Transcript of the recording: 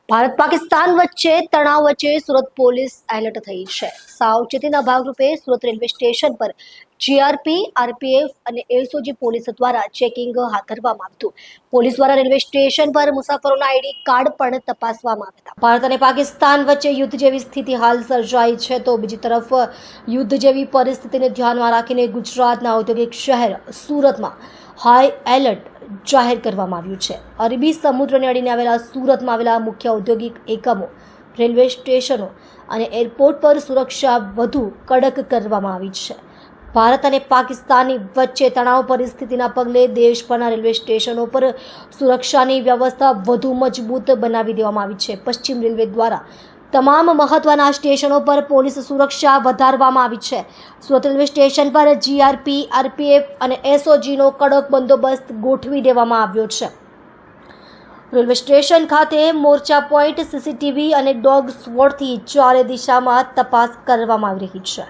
ભારત પાકિસ્તાન વચ્ચે તણાવ વચ્ચે સુરત પોલીસ એલર્ટ થઈ છે। સાવચેતીના ભાગરૂપે સુરત રેલવે સ્ટેશન પર જીઆરપી, આરપીએફ અને એસઓજી પોલીસ દ્વારા ચેકિંગ હાથ ધરવામાં આવ્યું। પોલીસ દ્વારા રેલવે સ્ટેશન પર મુસાફરોના આઈડી કાર્ડ પણ તપાસવામાં આવ્યા હતા। ભારત અને પાકિસ્તાન વચ્ચે યુદ્ધ જેવી સ્થિતિ હાલ સર્જાઈ છે, તો બીજી તરફ યુદ્ધ જેવી પરિસ્થિતિને ધ્યાનમાં રાખીને ગુજરાતના ઔદ્યોગિક શહેર સુરતમાં હાઈ એલર્ટ જાહેર કરવામાં આવ્યું છે। અરબી સમુદ્રને અડીને આવેલા સુરતમાં આવેલા મુખ્ય ઔદ્યોગિક એકમો, રેલવે સ્ટેશનો અને એરપોર્ટ પર સુરક્ષા વધુ કડક કરવામાં આવી છે। ભારત અને પાકિસ્તાનની વચ્ચે તણાવ પરિસ્થિતિના પગલે દેશભરના રેલવે સ્ટેશનો પર સુરક્ષાની વ્યવસ્થા વધુ મજબૂત બનાવી દેવામાં આવી છે। પશ્ચિમ રેલવે દ્વારા તમામ મહત્વના સ્ટેશનો પર પોલીસ સુરક્ષા વધારવામાં આવી છે। સુરત રેલવે સ્ટેશન પર જીઆરપી, આરપીએફ અને એસઓજીનો કડક બંદોબસ્ત ગોઠવી દેવામાં આવ્યો છે। રેલવે સ્ટેશન ખાતે મોરચા પોઈન્ટ, સીસીટીવી અને ડોગ સ્વોટથી ચારે દિશામાં તપાસ કરવામાં આવી રહી છે।